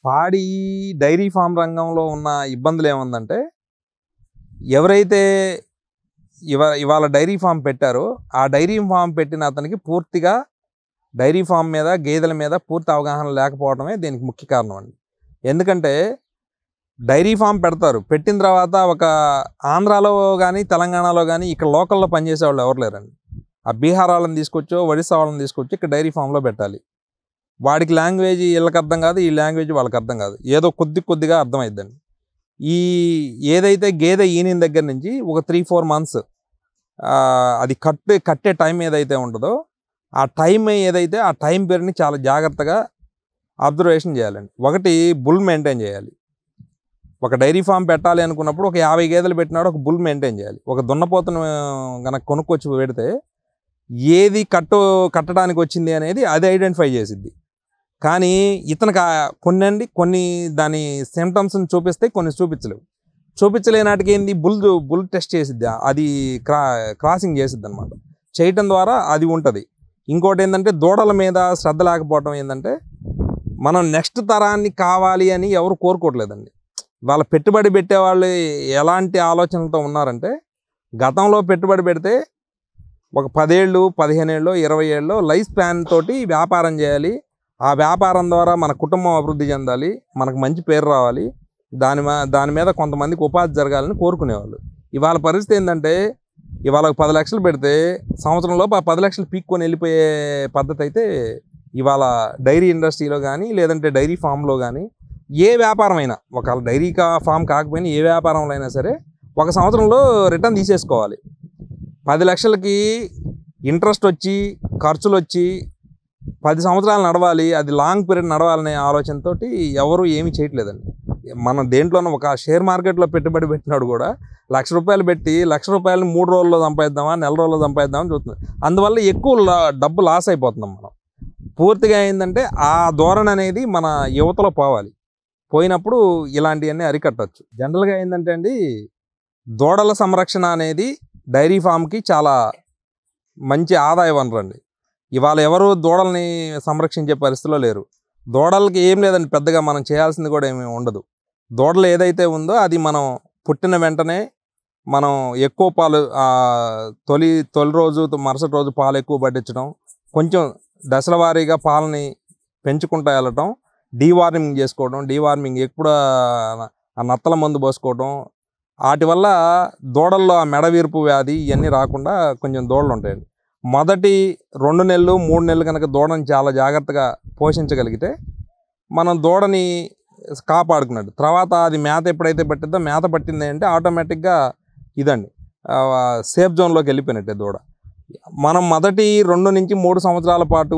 పాడి dairy farm రంగంలో ఉన్న ఇబ్బందులు ఏముందంటే ఎవరైతే ఇవాళ డైరీ ఫామ్ పెట్టారో ఆ డైరీ ఫామ్ పెట్టిన అతనికి పూర్తిగా డైరీ ఫామ్ మీద గేదెల మీద పూర్తి అవగాహన లేకపోవడమే దీనికి ముఖ్య కారణం అండి. ఎందుకంటే డైరీ ఫామ్ పెడతారు, పెట్టిన తర్వాత ఒక ఆంధ్రాలో కానీ తెలంగాణలో కానీ ఇక్కడ లోకల్లో పనిచేసే వాళ్ళు ఎవరు లేరండి. ఆ బీహార్ వాళ్ళని తీసుకొచ్చో ఒడిస్సా వాళ్ళని తీసుకొచ్చి ఇక్కడ డైరీ ఫామ్లో పెట్టాలి. వాడికి లాంగ్వేజ్ వీళ్ళకి అర్థం కాదు, ఈ లాంగ్వేజ్ వాళ్ళకి అర్థం కాదు, ఏదో కొద్దిగా అర్థమైద్దండి. ఈ ఏదైతే గేదె ఈనిన దగ్గర నుంచి ఒక 3-4 మంత్స్ అది కట్టే టైం ఏదైతే ఉంటుందో ఆ టైం ఏదైతే ఆ టైం పీరియడ్ని చాలా జాగ్రత్తగా అబ్జర్వేషన్ చేయాలండి. ఒకటి బుల్ మెయింటైన్ చేయాలి. ఒక డైరీ ఫామ్ పెట్టాలి అనుకున్నప్పుడు ఒక 50 గేదెలు పెట్టినాడు ఒక బుల్ మెయింటైన్ చేయాలి. ఒక దున్నపోతును కనుక కొనుక్కొచ్చి పెడితే ఏది కట్టడానికి వచ్చింది అనేది అది ఐడెంటిఫై చేసిద్ది. కానీ ఇతనికి కొన్ని దాని సిమ్టమ్స్ని చూపిస్తే కొన్ని చూపించలేనాటికి ఏంది బుల్ టెస్ట్ చేసిద్ది, అది క్రాసింగ్ చేసిద్ది అనమాట. చేయటం ద్వారా అది ఉంటుంది. ఇంకోటి ఏంటంటే దూడల మీద శ్రద్ధ లేకపోవడం ఏంటంటే మనం నెక్స్ట్ తరాన్ని కావాలి అని ఎవరు కోరుకోవట్లేదండి. వాళ్ళ పెట్టుబడి పెట్టేవాళ్ళు ఎలాంటి ఆలోచనలతో ఉన్నారంటే గతంలో పెట్టుబడి పెడితే ఒక 10 ఏళ్ళు 15 ఏళ్ళు 20 ఏళ్ళు లైఫ్ స్పాన్ తోటి వ్యాపారం చేయాలి, ఆ వ్యాపారం ద్వారా మన కుటుంబం అభివృద్ధి చెందాలి, మనకు మంచి పేరు రావాలి, దాని మీద కొంతమందికి ఉపాధి జరగాలని కోరుకునేవాళ్ళు. ఇవాళ పరిస్థితి ఏంటంటే ఇవాళ 10 లక్షలు పెడితే సంవత్సరంలోపు ఆ 10 లక్షలు పీక్కొని వెళ్ళిపోయే పద్ధతి అయితే ఇవాళ డైరీ ఇండస్ట్రీలో కానీ లేదంటే డైరీ ఫామ్లో కానీ ఏ వ్యాపారం అయినా, ఒకవేళ డైరీ ఫామ్ కాకపోయినా ఏ వ్యాపారంలో అయినా సరే ఒక సంవత్సరంలో రిటర్న్ తీసేసుకోవాలి. 10 లక్షలకి ఇంట్రెస్ట్ వచ్చి ఖర్చులు వచ్చి 10 సంవత్సరాలు నడవాలి, అది లాంగ్ పీరియడ్ నడవాలనే ఆలోచనతో ఎవరు ఏమీ చేయట్లేదండి. మనం దేంట్లోనూ ఒక షేర్ మార్కెట్లో పెట్టుబడి పెట్టినాడు కూడా ₹1,00,000 పెట్టి ₹1,00,000 3 రోజుల్లో సంపాదిద్దామా, నెల రోజుల్లో సంపాదిద్దామని చూస్తుంది. అందువల్ల ఎక్కువ డబ్బు లాస్ అయిపోతున్నాం మనం. పూర్తిగా ఏంటంటే ఆ ధోరణి అనేది మన యువతలో పోయినప్పుడు ఇలాంటివన్నీ అరికట్టచ్చు. జనరల్గా ఏంటంటే అండి దూడల సంరక్షణ అనేది డైరీ ఫామ్కి చాలా మంచి ఆదాయ వనరు అండి. ఇవాళ ఎవరు దూడల్ని సంరక్షించే పరిస్థితిలో లేరు. దూడలకి ఏం లేదండి, పెద్దగా మనం చేయాల్సింది కూడా ఏమీ ఉండదు. దూడలు ఏదైతే ఉందో అది మనం పుట్టిన వెంటనే మనం ఎక్కువ పాలు తొలి రోజు మరుసటి రోజు పాలు ఎక్కువ పట్టించడం, కొంచెం దశల వారీగా పాలని పెంచుకుంటూ వెళ్ళటం, డీవార్మింగ్ చేసుకోవడం, డీవార్మింగ్ ఎప్పుడు ఆ నత్తల మందు పోసుకోవడం, వాటి వల్ల దూడల్లో ఆ మెడవీర్పు వ్యాధి ఇవన్నీ రాకుండా కొంచెం దూడలు ఉంటాయండి. మొదటి 2 నెలలు 3 నెలలు కనుక దూడని చాలా జాగ్రత్తగా పోషించగలిగితే మనం దూడని కాపాడుకున్నట్టు. తర్వాత అది మేత ఎప్పుడైతే పట్టిద్దో, మేత పట్టింది అంటే ఆటోమేటిక్గా ఇదండి సేఫ్ జోన్లోకి వెళ్ళిపోయినట్టే దూడ. మనం మొదటి 2 నుంచి 3 సంవత్సరాల పాటు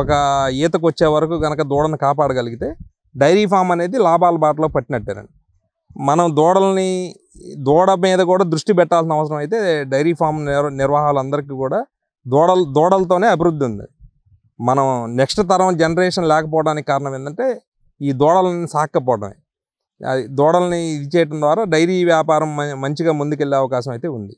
ఒక ఈతకు వచ్చే వరకు కనుక దూడను కాపాడగలిగితే డైరీ ఫామ్ అనేది లాభాల బాటలో పట్టినట్టేనండి. మనం దూడ మీద కూడా దృష్టి పెట్టాల్సిన అవసరం అయితే డైరీ ఫామ్ నిర్వాహాలందరికీ కూడా దూడలతోనే అభివృద్ధి ఉంది. మనం నెక్స్ట్ తరం జనరేషన్ లేకపోవడానికి కారణం ఏంటంటే ఈ దూడలని సాకపోవడమే. దూడల్ని ఇది చేయడం ద్వారా డైరీ వ్యాపారం మంచిగా ముందుకెళ్ళే అవకాశం అయితే ఉంది.